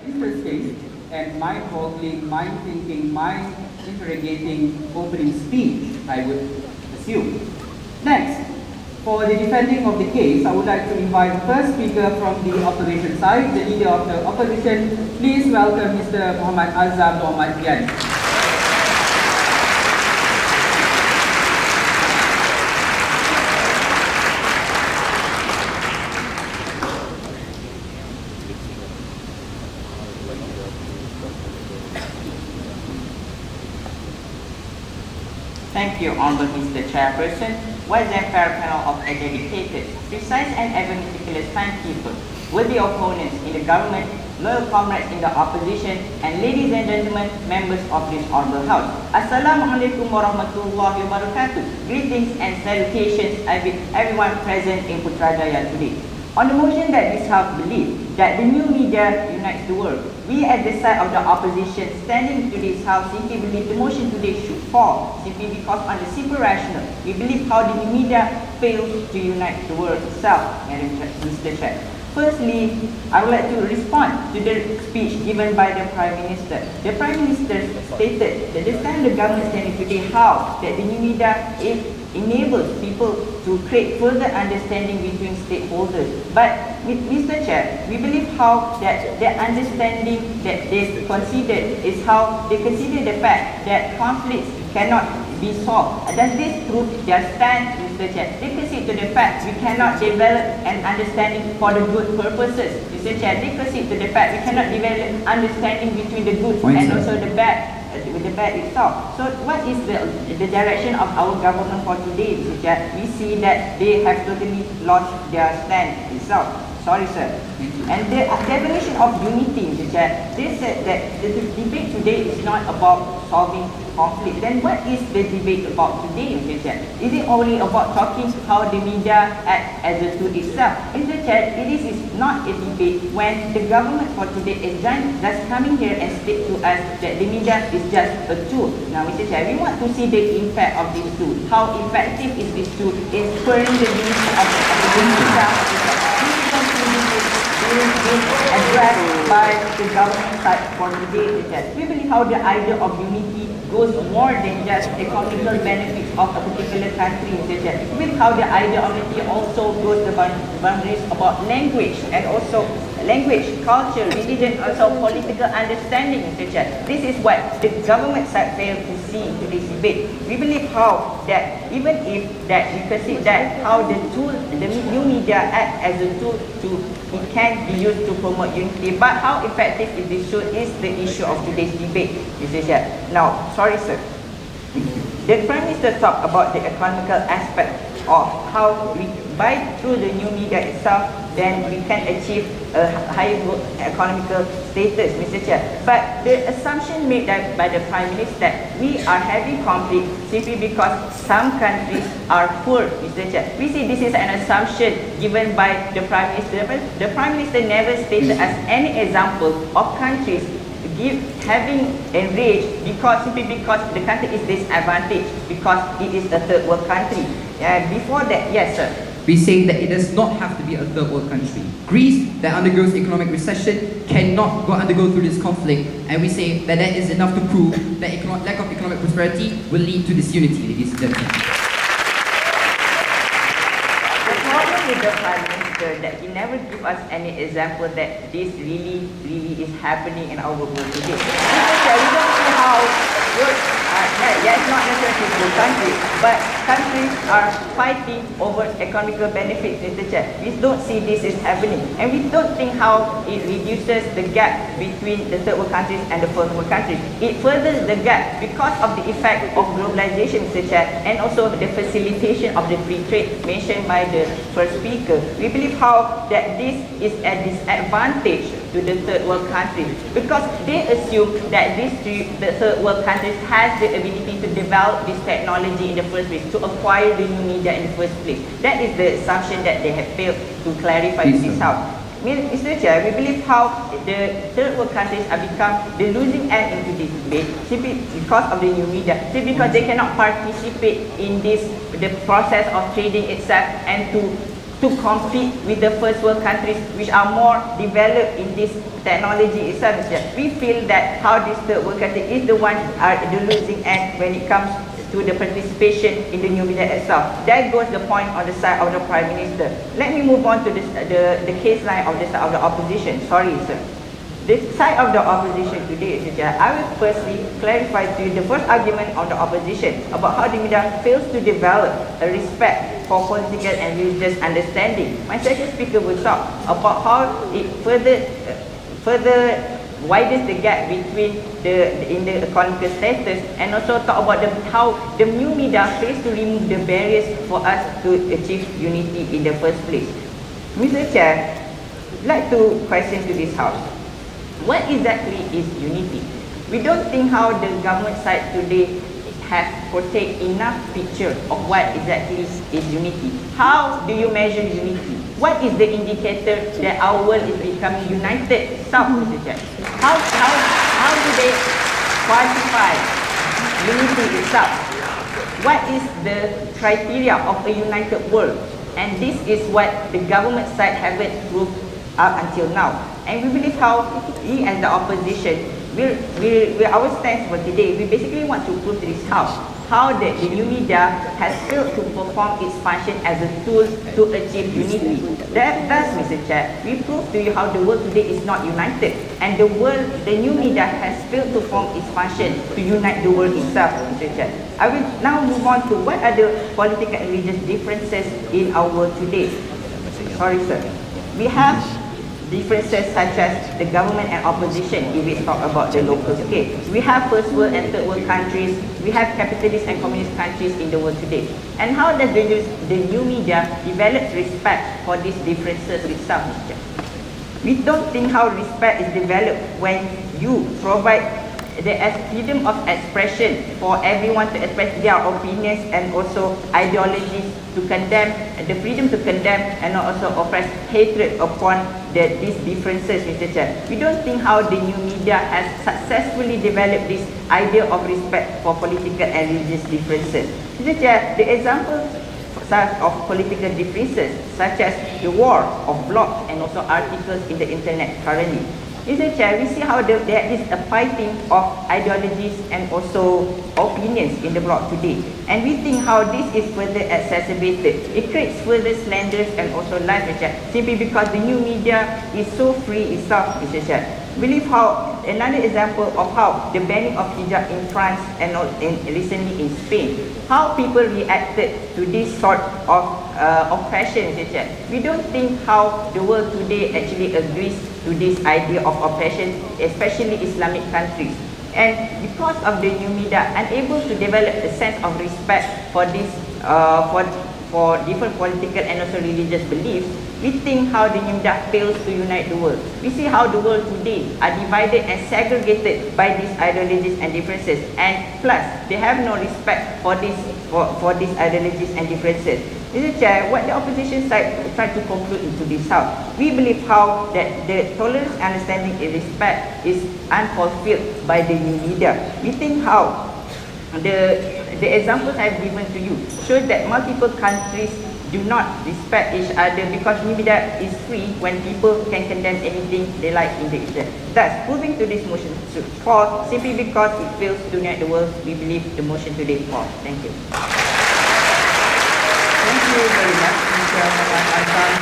In this case, and mind-boggling, mind-thinking, mind-interrogating opening speech, I would assume. Next, for the defending of the case, I would like to invite the first speaker from the opposition side, the leader of the opposition. Please welcome Mr. Muhammad Azam Muhammad Dian. Thank you, Honourable Mr. Chairperson, well-exemplary panel of a dedicated, precise and ever meticulous timekeeper, worthy opponents in the government, loyal comrades in the opposition, and ladies and gentlemen, members of this honourable house. Assalamualaikum warahmatullahi wabarakatuh. Greetings and salutations everyone present in Putrajaya today. On the motion that this House believes that the new media unites the world, we at the side of the opposition standing to this House simply believe the motion today should fall, simply because on the simple rationale, we believe how the new media fails to unite the world itself, Mr. Chair. Firstly, I would like to respond to the speech given by the Prime Minister. The Prime Minister stated that the time the government standing today how that the new media enables people to create further understanding between stakeholders. But Mr. Chair, we believe how that the understanding that they considered is how they consider the fact that conflicts cannot be solved. Does this prove their stand, Mr. Chair? They concede to the fact we cannot develop an understanding for the good purposes. Mr. Chair, they concede to the fact we cannot develop understanding between the good and also the bad. With the bad itself. So what is the direction of our government for today, Mr. Chair? We see that they have totally lost their stand itself. Sorry, sir. And the definition of unity, Mr. Chair, they said that the debate today is not about solving conflict. Then what is the debate about today, Mr. Chair? Is it only about talking how the media act as a tool itself? Mr. Chair, this is not a debate when the government for today is just coming here and state to us that the media is just a tool. Now, Mr. Chair, we want to see the impact of this tool. How effective is this tool in spurring the unity of the media? Addressed by the government side for today. We believe how the idea of unity goes more than just economical benefits of a particular country. We believe how the idea of unity also goes the boundaries about language and also language, culture, religion, also political understanding. This is what the government side failed to see in today's debate. We believe how that even if that you can see that how the tool, the new media act as a tool to it can be used to promote unity, but how effective is this tool is the issue of today's debate. Now, sorry, sir. The Prime Minister talked about the economical aspect of how we, through the new media itself, then we can achieve a higher economical status, Mr. Chair. But the assumption made by the Prime Minister that we are having conflict simply because some countries are poor, Mr. Chair. We see this is an assumption given by the Prime Minister. The Prime Minister never stated as any example of countries having enraged simply because the country is disadvantaged because it is a third world country. Before that, yes, sir. We say that it does not have to be a third world country. Greece, that undergoes economic recession, cannot undergo through this conflict, and we say that that is enough to prove that lack of economic prosperity will lead to disunity, ladies and gentlemen. The problem with the Prime Minister that he never give us any example that this really is happening in our world today. We don't see how that's not necessarily the country, but countries are fighting over economical benefits, Mr. Chair. We don't see this is happening, and we don't think how it reduces the gap between the third world countries and the first world countries. It furthers the gap because of the effect of globalization, Mr. Chair, and also the facilitation of the free trade mentioned by the first speaker. We believe how that this is a disadvantage to the third world countries because they assume that the third world countries has the ability to develop this technology in the first place, to acquire the new media in the first place. That is the assumption that they have failed to clarify to this House. Mr. Chair, we believe how the third world countries have become the losing end into this debate simply because of the new media, simply because they cannot participate in the process of trading itself and to to compete with the first world countries which are more developed in this technology itself. We feel that how this third world country is the one are the losing end when it comes to the participation in the new media itself. That goes the point on the side of the Prime Minister. Let me move on to this, the case line of the side of the opposition. Sorry, sir. The side of the opposition today, I will firstly clarify to you the first argument of the opposition about how the media fails to develop a respect for political and religious understanding. My second speaker will talk about how it further widens the gap between in the economical status, and also talk about how the new media fails to remove the barriers for us to achieve unity in the first place. Mr. Chair, I'd like to question to this House. What exactly is unity? We don't think how the government side today have portrayed enough picture of what exactly is unity. How do you measure unity? What is the indicator that our world is becoming united? Mr. Chair. How do they quantify unity itself? What is the criteria of a united world? And this is what the government side haven't proved up until now. And we believe how we as the opposition, our stance for today, we basically want to prove to this House how the new media has failed to perform its function as a tool to achieve unity. Thus, Mr. Chair, we prove to you how the world today is not united, and the new media has failed to perform its function to unite the world itself, Mr. Chair. I will now move on to what are the political and religious differences in our world today. Sorry, sir. We have differences such as the government and opposition if we talk about the local scale. We have first world and third world countries. We have capitalist and communist countries in the world today. And how does the new media develop respect for these differences itself? We don't think how respect is developed when you provide the freedom of expression for everyone to express their opinions and also ideologies, to condemn, the freedom to condemn and also oppress hatred upon these differences, Mr. Chair. We don't think how the new media has successfully developed this idea of respect for political and religious differences. Mr. Chair, the examples of political differences such as the war of blogs and also articles in the internet currently. Mr. Chair, we see how there is a fighting of ideologies and also opinions in the blog today. And we think how this is further exacerbated. It creates further slanders and also lies, Mr. Chair, simply because the new media is so free itself, Mr. Chair. Believe how another example of how the banning of hijab in France and recently in Spain, how people reacted to this sort of oppression, Mr. Chair. We don't think how the world today actually agrees to this idea of oppression, especially Islamic countries. And because of the new media unable to develop a sense of respect for this, for different political and also religious beliefs, we think how the new media fails to unite the world. We see how the world today are divided and segregated by these ideologies and differences, and plus they have no respect for these ideologies and differences. Mr. Chair, what the opposition side try to conclude into this House, we believe how that the tolerance, understanding and respect is unfulfilled by the new media. We think how the examples I've given to you shows that multiple countries do not respect each other because media is free when people can condemn anything they like in the internet. Thus, proving to this motion should fall simply because it fails to unite the world. We believe the motion today falls. Thank you. Thank you very much, Mr. Hassan.